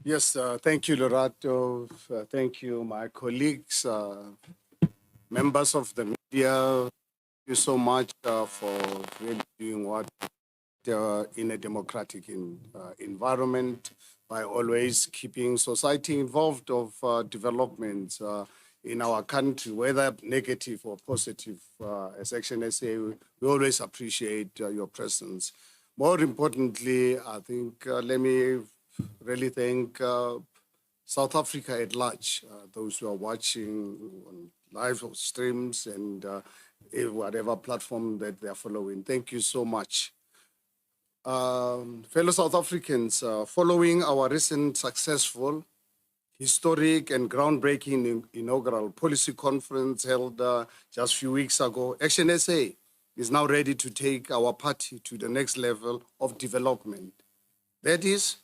Yes, thank you, Lorato. Thank you, my colleagues, members of the media. Thank you so much for really doing what in a democratic environment by always keeping society involved of developments in our country, whether negative or positive. As Action SA, we always appreciate your presence. More importantly, I think let me really thank South Africa at large, those who are watching on live streams and whatever platform that they're following. Thank you so much. Fellow South Africans, following our recent successful, historic, and groundbreaking inaugural policy conference held just a few weeks ago, Action SA is now ready to take our party to the next level of development. That is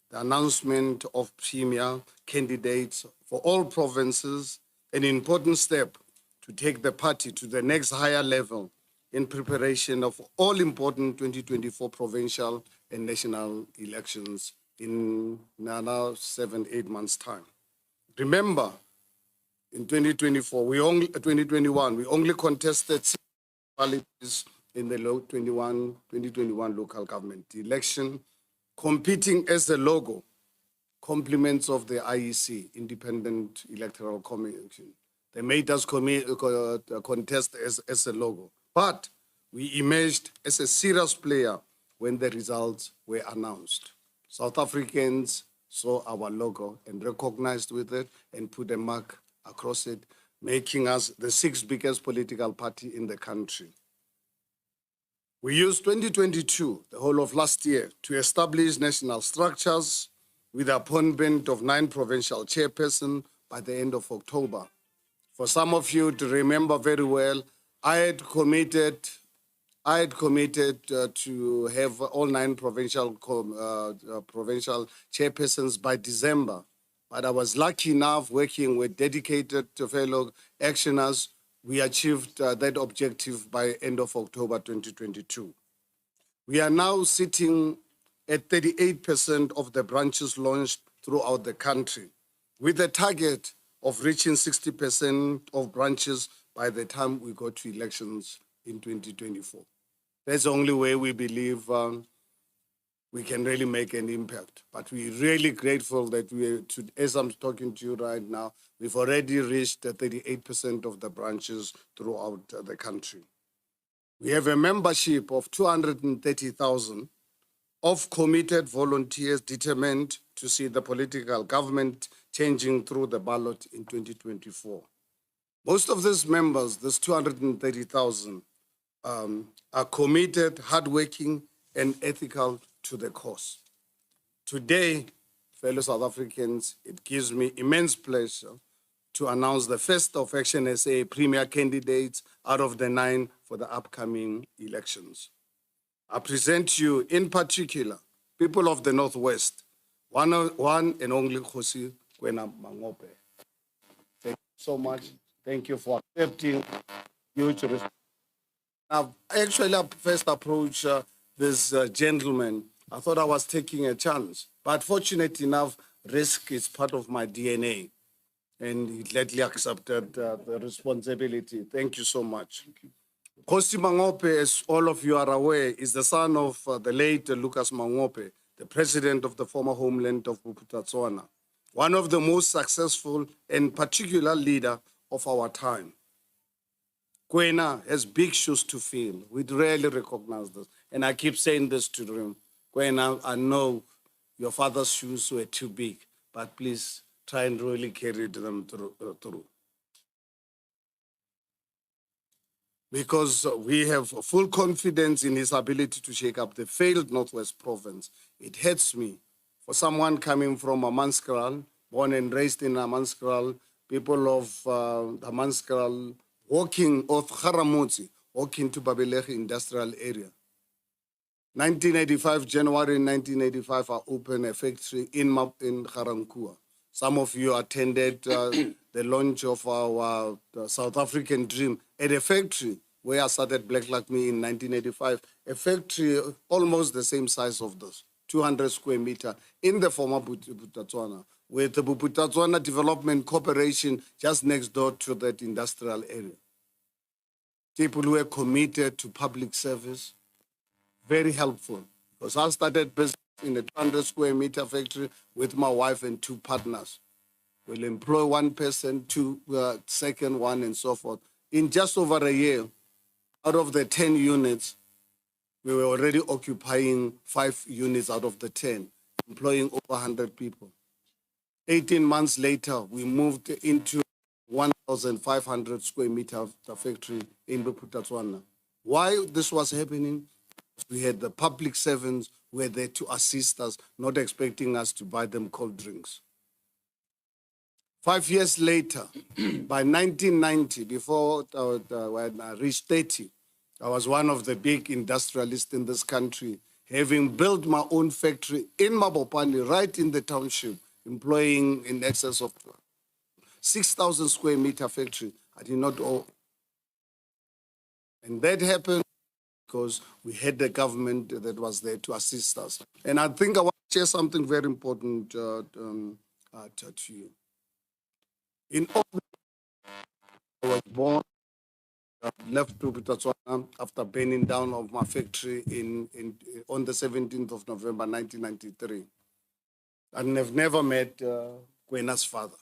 the announcement of premier candidates for all provinces, an important step to take the party to the next higher level in preparation of all important 2024 provincial and national elections in another 7-8 months' time. Remember, in 2021, we only contested municipalities in the 2021 local government election, competing as the logo, complements of the IEC, Independent Electoral Commission. They made us contest as a logo. But we emerged as a serious player when the results were announced. South Africans saw our logo and recognized with it and put a mark across it, making us the sixth biggest political party in the country. We used 2022, the whole of last year, to establish national structures with the appointment of 9 provincial chairpersons by the end of October. For some of you to remember very well, I had committed to have all 9 provincial chairpersons by December. But I was lucky enough, working with dedicated fellow actioners, we achieved that objective by end of October 2022. We are now sitting at 38% of the branches launched throughout the country, with a target of reaching 60% of branches by the time we go to elections in 2024. That's the only way we believe we can really make an impact. But we're really grateful that as I'm talking to you right now, we've already reached 38% of the branches throughout the country. We have a membership of 230,000 of committed volunteers determined to see the political government changing through the ballot in 2024. Most of these members, this 230,000, are committed, hardworking, and ethical to the cause. Today, fellow South Africans, it gives me immense pleasure to announce the first of Action SA premier candidates out of the 9 for the upcoming elections. I present you, in particular, people of the Northwest, one and only Kgosi Kwena Mangope. Thank you so much. Thank you for accepting huge responsibility. Now, actually, I first approached this gentleman. I thought I was taking a chance, but fortunate enough, risk is part of my DNA, and he gladly accepted the responsibility. Thank you so much. Kgosi Mangope, as all of you are aware, is the son of the late Lucas Mangope, the president of the former homeland of Bophuthatswana, one of the most successful and particular leader of our time. Kwena has big shoes to fill. We rarely recognize this. And I keep saying this to him. Kwena, I know your father's shoes were too big, but please try and really carry them through. Because we have full confidence in his ability to shake up the failed Northwest Province. It hurts me for someone coming from Amanskral, born and raised in Amanskral, people of Amanskral, walking off Haramutsi, walking to Babelegi industrial area. 1985, January 1985, I opened a factory in Ga-Rankuwa. Some of you attended the launch of our South African dream at a factory where I started Black Like Me in 1985, a factory almost the same size of this. 200 square meter in the former Bophuthatswana, with the Bophuthatswana Development Corporation just next door to that industrial area. People who are committed to public service, very helpful. Because I started business in a 200 square meter factory with my wife and two partners. We'll employ one person, two, second one, and so forth. In just over a year, out of the 10 units, we were already occupying 5 units out of the 10, employing over 100 people. 18 months later, we moved into 1,500 square meter factory in Bophuthatswana. Why this was happening? We had the public servants who were there to assist us, not expecting us to buy them cold drinks. 5 years later, by 1990, before when I reached 30, I was one of the big industrialists in this country, having built my own factory in Mabopane, right in the township, employing in excess of 6,000 square meter factory. I did not own. And that happened because we had the government that was there to assist us. And I think I want to share something very important to you. In August, I was born, left Bophuthatswana after burning down of my factory on the 17th of November, 1993. And I've never met Kwena's father.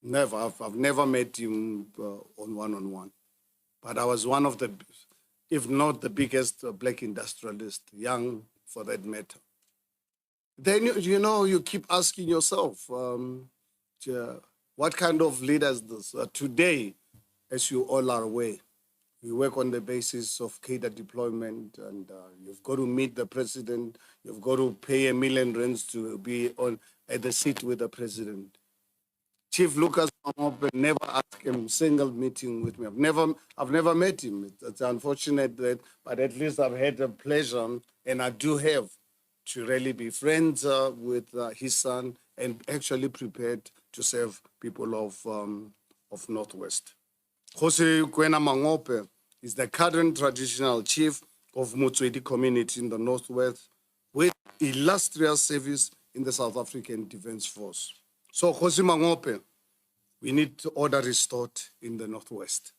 Never. I've never met him on one-on-one. But I was one of the, if not the biggest black industrialist, young for that matter. Then, you keep asking yourself, what kind of leader is this? Today, as you all are aware, we work on the basis of cadre deployment, and you've got to meet the president. You've got to pay R1 million to be at the seat with the president. Chief Lucas Mangope never asked him single meeting with me. I've never met him. It's unfortunate that, but at least I've had the pleasure, and I do have, to really be friends with his son and actually prepared to serve people of Northwest. Jose Kwena Mangope is the current traditional chief of Motswedi community in the Northwest with illustrious service in the South African Defence Force. So, Jose Mangope, we need order restored in the Northwest.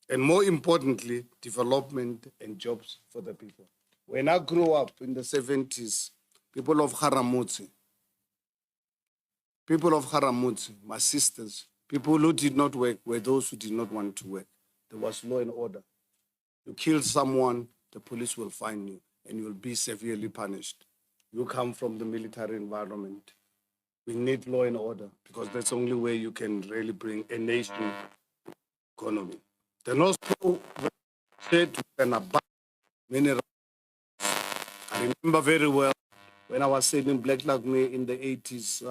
And more importantly, development and jobs for the people. When I grew up in the 70s, people of Haramutsi, my sisters, people who did not work were those who did not want to work. There was law and order. You kill someone, the police will find you, and you will be severely punished. You come from the military environment. We need law and order because that's the only way you can really bring a nation economy. The North Pole said an abundant mineral. I remember very well when I was selling Black Lagme in the 80s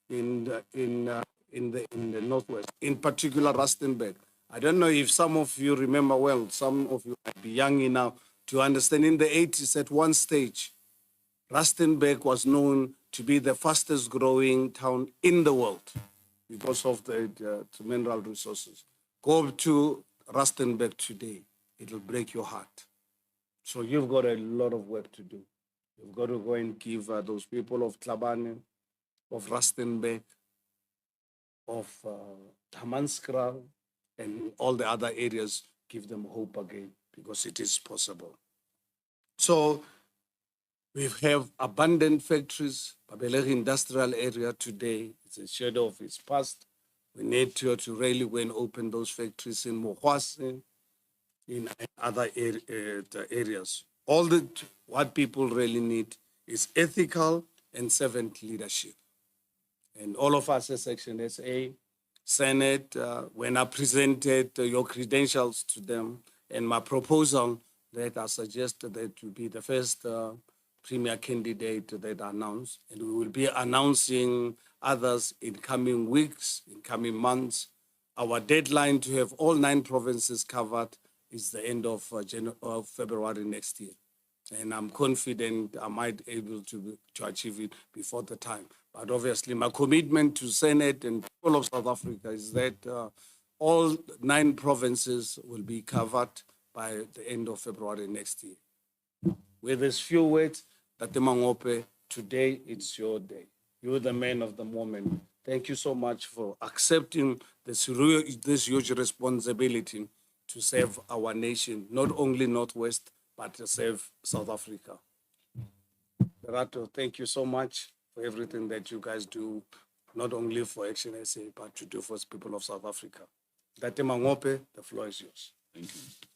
in the Northwest, in particular Rustenburg. I don't know if some of you remember well, some of you might be young enough to understand. In the 80s, at one stage, Rustenburg was known to be the fastest growing town in the world because of the mineral resources. Go to Rustenburg today, it'll break your heart. So you've got a lot of work to do. You've got to go and give those people of Tlhabane, of Rustenburg, of Tamanskral, and all the other areas, give them hope again because it is possible. So we have abundant factories. Babelegi industrial area today, it's a shadow of its past. We need to really go and open those factories in Mohwase, in other areas. What people really need is ethical and servant leadership. And all of us as Section SA, Senate, when I presented your credentials to them and my proposal that I suggested that to be the first premier candidate that I announced, and we will be announcing others in coming weeks, in coming months. Our deadline to have all 9 provinces covered is the end of February next year. And I'm confident I might be able to achieve it before the time. But obviously, my commitment to Senate and people of South Africa is that all 9 provinces will be covered by the end of February next year. With these few words, Tate Mangope, today it's your day. You're the man of the moment. Thank you so much for accepting this huge responsibility to serve our nation, not only Northwest, but to serve South Africa. Lerato, thank you so much for everything that you guys do, not only for Action SA, but to do for the people of South Africa. Tate Mangope, the floor is yours. Thank you.